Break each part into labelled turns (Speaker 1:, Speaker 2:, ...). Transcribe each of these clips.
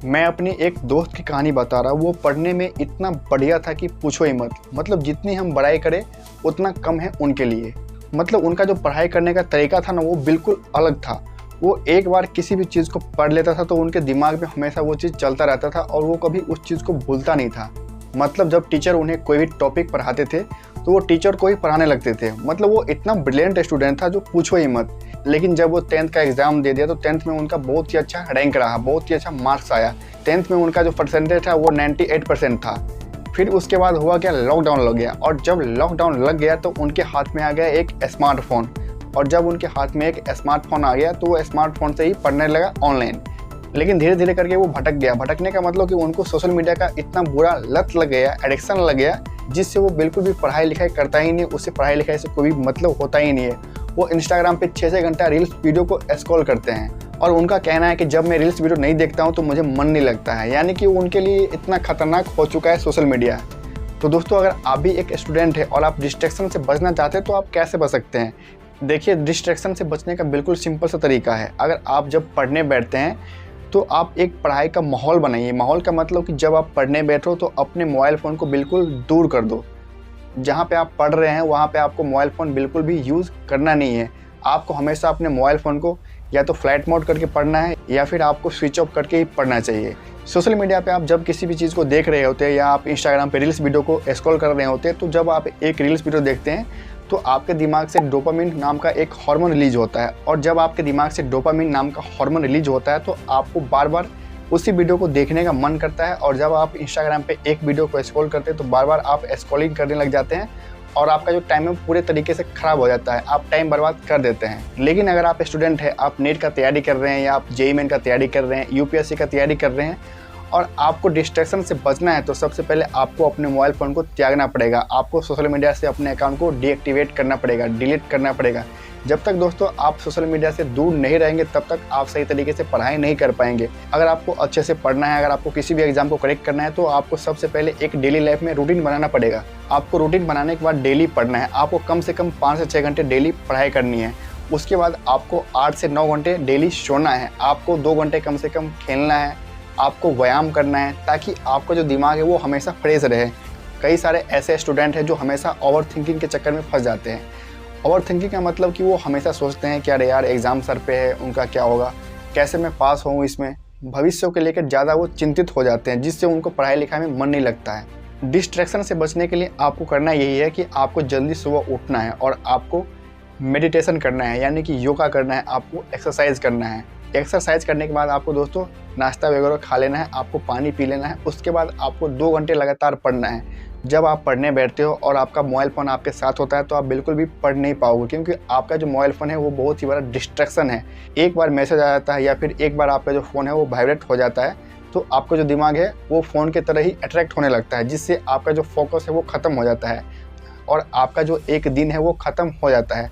Speaker 1: मैं अपनी एक दोस्त की कहानी बता रहा हूँ। वो पढ़ने में इतना बढ़िया था कि पूछो ही मत। मतलब जितनी हम बड़ाई करें उतना कम है उनके लिए। मतलब उनका जो पढ़ाई करने का तरीका था ना, वो बिल्कुल अलग था। वो एक बार किसी भी चीज़ को पढ़ लेता था तो उनके दिमाग में हमेशा वो चीज़ चलता रहता था और वो कभी उस चीज़ को भूलता नहीं था। मतलब जब टीचर उन्हें कोई भी टॉपिक पढ़ाते थे तो वो टीचर को ही पढ़ाने लगते थे। मतलब वो इतना ब्रिलियंट स्टूडेंट था जो पूछो ही मत। लेकिन जब वो 10th का एग्ज़ाम दे दिया तो 10th में उनका बहुत ही अच्छा रैंक रहा, बहुत ही अच्छा मार्क्स आया। 10th में उनका जो परसेंटेज था वो 98% था। फिर उसके बाद हुआ क्या, लॉकडाउन लग गया। और जब लॉकडाउन लग गया तो उनके हाथ में आ गया एक स्मार्टफोन। और जब उनके हाथ में एक स्मार्टफोन आ गया तो वो स्मार्टफोन से ही पढ़ने लगा ऑनलाइन। लेकिन धीरे धीरे करके वो भटक गया। भटकने का मतलब कि उनको सोशल मीडिया का इतना बुरा लत लग गया, एडिक्शन लग गया, जिससे वो बिल्कुल भी पढ़ाई लिखाई करता ही नहीं। उससे पढ़ाई लिखाई से कोई भी मतलब होता ही नहीं है। वो इंस्टाग्राम पे 6-6 घंटा रील्स वीडियो को स्क्रॉल करते हैं और उनका कहना है कि जब मैं रील्स वीडियो नहीं देखता हूँ तो मुझे मन नहीं लगता है। यानी कि उनके लिए इतना खतरनाक हो चुका है सोशल मीडिया। तो दोस्तों, अगर आप भी एक स्टूडेंट है और आप डिस्ट्रैक्शन से बचना चाहते हैं तो आप कैसे बच सकते हैं? देखिए, डिस्ट्रैक्शन से बचने का बिल्कुल सिंपल सा तरीका है। अगर आप जब पढ़ने बैठते हैं तो आप एक पढ़ाई का माहौल बनाइए। माहौल का मतलब कि जब आप पढ़ने बैठो तो अपने मोबाइल फ़ोन को बिल्कुल दूर कर दो। जहाँ पे आप पढ़ रहे हैं वहाँ पे आपको मोबाइल फ़ोन बिल्कुल भी यूज़ करना नहीं है। आपको हमेशा अपने मोबाइल फ़ोन को या तो फ्लाइट मोड करके पढ़ना है या फिर आपको स्विच ऑफ करके ही पढ़ना चाहिए। सोशल मीडिया पे आप जब किसी भी चीज़ को देख रहे होते हैं या आप इंस्टाग्राम पे रील्स वीडियो को स्क्रॉल कर रहे होते हैं, तो जब आप एक रील्स वीडियो देखते हैं तो आपके दिमाग से डोपामिन नाम का एक हार्मोन रिलीज होता है। और जब आपके दिमाग से डोपामिन नाम का हार्मोन रिलीज होता है तो आपको बार बार उसी वीडियो को देखने का मन करता है। और जब आप इंस्टाग्राम पे एक वीडियो को स्क्रॉल करते हैं तो बार बार आप स्क्रॉलिंग करने लग जाते हैं और आपका जो टाइम है पूरे तरीके से ख़राब हो जाता है। आप टाइम बर्बाद कर देते हैं। लेकिन अगर आप स्टूडेंट हैं, आप नेट का तैयारी कर रहे हैं या आप जेईई मेन का तैयारी कर रहे हैं, यूपीएससी का तैयारी कर रहे हैं और आपको डिस्ट्रैक्शन से बचना है, तो सबसे पहले आपको अपने मोबाइल फ़ोन को त्यागना पड़ेगा। आपको सोशल मीडिया से अपने अकाउंट को डीएक्टिवेट करना पड़ेगा, डिलीट करना पड़ेगा। जब तक दोस्तों आप सोशल मीडिया से दूर नहीं रहेंगे तब तक आप सही तरीके से पढ़ाई नहीं कर पाएंगे। अगर आपको अच्छे से पढ़ना है, अगर आपको किसी भी एग्जाम को करेक्ट करना है, तो आपको सबसे पहले एक डेली लाइफ में रूटीन बनाना पड़ेगा। आपको रूटीन बनाने के बाद डेली पढ़ना है। आपको कम से कम 5 से 6 घंटे डेली पढ़ाई करनी है। उसके बाद आपको 8 से 9 घंटे डेली सोना है। आपको 2 घंटे कम से कम खेलना है। आपको व्यायाम करना है ताकि आपका जो दिमाग है वो हमेशा फ्रेश रहे। कई सारे ऐसे स्टूडेंट हैं जो हमेशा ओवर थिंकिंग के चक्कर में फंस जाते हैं। ओवर थिंकिंग का मतलब कि वो हमेशा सोचते हैं कि अरे यार, एग्ज़ाम सर पे है, उनका क्या होगा, कैसे मैं पास होऊँ इसमें। भविष्य को लेकर ज़्यादा वो चिंतित हो जाते हैं, जिससे उनको पढ़ाई लिखाई में मन नहीं लगता है। डिस्ट्रैक्शन से बचने के लिए आपको करना यही है कि आपको जल्दी सुबह उठना है और आपको मेडिटेशन करना है, यानी कि योगा करना है, आपको एक्सरसाइज करना है। एक्सरसाइज करने के बाद आपको दोस्तों नाश्ता वगैरह खा लेना है, आपको पानी पी लेना है। उसके बाद आपको 2 घंटे लगातार पढ़ना है। जब आप पढ़ने बैठते हो और आपका मोबाइल फ़ोन आपके साथ होता है तो आप बिल्कुल भी पढ़ नहीं पाओगे, क्योंकि आपका जो मोबाइल फ़ोन है वो बहुत ही बड़ा डिस्ट्रैक्शन है। एक बार मैसेज आ जाता है या फिर एक बार आपका जो फ़ोन है वो वाइब्रेट हो जाता है तो आपका जो दिमाग है वो फ़ोन की तरह ही अट्रैक्ट होने लगता है, जिससे आपका जो फोकस है वो ख़त्म हो जाता है और आपका जो एक दिन है वो ख़त्म हो जाता है।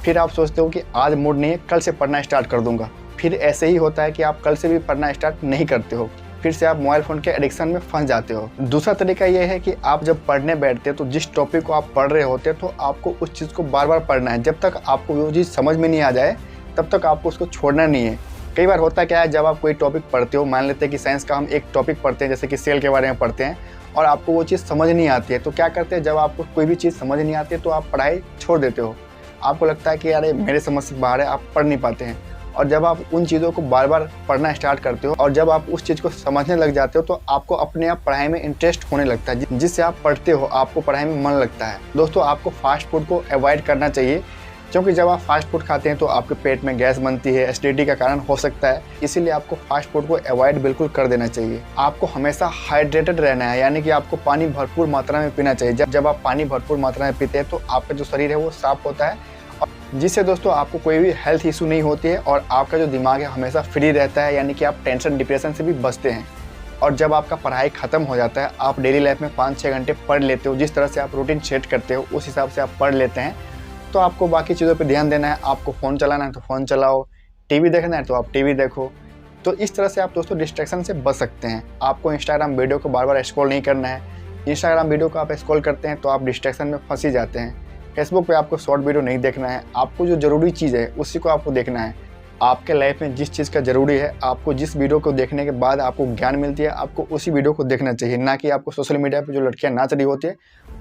Speaker 1: फिर आप सोचते हो कि आज मूड नहीं है, कल से पढ़ना स्टार्ट कर दूँगा। फिर ऐसे ही होता है कि आप कल से भी पढ़ना स्टार्ट नहीं करते हो। फिर से आप मोबाइल फ़ोन के एडिक्शन में फंस जाते हो। दूसरा तरीका ये है कि आप जब पढ़ने बैठते हो तो जिस टॉपिक को आप पढ़ रहे होते हैं तो आपको उस चीज़ को बार बार पढ़ना है। जब तक आपको वो चीज़ समझ में नहीं आ जाए तब तक आपको उसको छोड़ना नहीं है। कई बार होता क्या है, जब आप कोई टॉपिक पढ़ते हो, मान लेते हैं कि साइंस का हम एक टॉपिक पढ़ते हैं, जैसे कि सेल के बारे में पढ़ते हैं, और आपको वो चीज़ समझ नहीं आती है, तो क्या करते हैं, जब आपको कोई भी चीज़ समझ नहीं आती है तो आप पढ़ाई छोड़ देते हो। आपको लगता है कि यार मेरे समझ से बाहर है, आप पढ़ नहीं पाते हैं। और जब आप उन चीज़ों को बार बार पढ़ना स्टार्ट करते हो और जब आप उस चीज़ को समझने लग जाते हो तो आपको अपने आप पढ़ाई में इंटरेस्ट होने लगता है, जिससे आप पढ़ते हो, आपको पढ़ाई में मन लगता है। दोस्तों, आपको फास्ट फूड को अवॉइड करना चाहिए, क्योंकि जब आप फास्ट फूड खाते हैं तो आपके पेट में गैस बनती है, एसिडिटी का कारण हो सकता है। इसीलिए आपको फास्ट फूड को अवॉइड बिल्कुल कर देना चाहिए। आपको हमेशा हाइड्रेटेड रहना है, यानी कि आपको पानी भरपूर मात्रा में पीना चाहिए। जब आप पानी भरपूर मात्रा में पीते हैं तो आपका जो शरीर है वो साफ होता है, जिससे दोस्तों आपको कोई भी हेल्थ इशू नहीं होती है और आपका जो दिमाग है हमेशा फ्री रहता है, यानी कि आप टेंशन डिप्रेशन से भी बचते हैं। और जब आपका पढ़ाई ख़त्म हो जाता है, आप डेली लाइफ में 5-6 घंटे पढ़ लेते हो, जिस तरह से आप रूटीन सेट करते हो उस हिसाब से आप पढ़ लेते हैं, तो आपको बाकी चीज़ों पे ध्यान देना है। आपको फ़ोन चलाना है तो फ़ोन चलाओ, टीवी देखना है तो आप टीवी देखो। तो इस तरह से आप दोस्तों डिस्ट्रैक्शन से बच सकते हैं। आपको इंस्टाग्राम वीडियो को बार बार स्क्रॉल नहीं करना है। इंस्टाग्राम वीडियो को आप स्क्रॉल करते हैं तो आप डिस्ट्रैक्शन में फंस ही जाते हैं। फेसबुक पे आपको शॉर्ट वीडियो नहीं देखना है। आपको जो ज़रूरी चीज़ है उसी को आपको देखना है। आपके लाइफ में जिस चीज़ का ज़रूरी है, आपको जिस वीडियो को देखने के बाद आपको ज्ञान मिलती है, आपको उसी वीडियो को देखना चाहिए, ना कि आपको सोशल मीडिया पे जो लड़कियां नाच रही होती है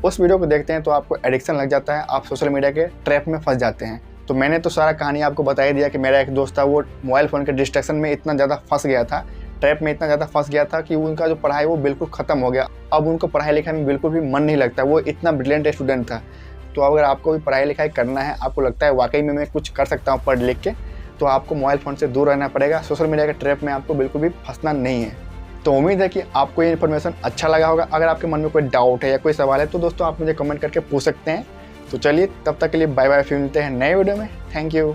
Speaker 1: उस वीडियो को देखते हैं तो आपको एडिक्शन लग जाता है, आप सोशल मीडिया के ट्रैप में फंस जाते हैं। तो मैंने तो सारा कहानी आपको बता ही दिया कि मेरा एक दोस्त था, वो मोबाइल फ़ोन के डिस्ट्रैक्शन में इतना ज़्यादा फंस गया था, ट्रैप में इतना ज़्यादा फंस गया था कि उनका जो पढ़ाई वो बिल्कुल ख़त्म हो गया। अब उनको पढ़ाई लिखाई में बिल्कुल भी मन नहीं लगता, वो इतना ब्रिलियंट स्टूडेंट था। तो अगर आपको भी पढ़ाई लिखाई करना है, आपको लगता है वाकई में मैं कुछ कर सकता हूँ पढ़ लिख के, तो आपको मोबाइल फ़ोन से दूर रहना पड़ेगा, सोशल मीडिया के ट्रैप में आपको बिल्कुल भी फंसना नहीं है। तो उम्मीद है कि आपको ये इन्फॉर्मेशन अच्छा लगा होगा। अगर आपके मन में कोई डाउट है या कोई सवाल है तो दोस्तों आप मुझे कमेंट करके पूछ सकते हैं। तो चलिए तब तक के लिए बाय बाय, फिर मिलते हैं नए वीडियो में। Thank you.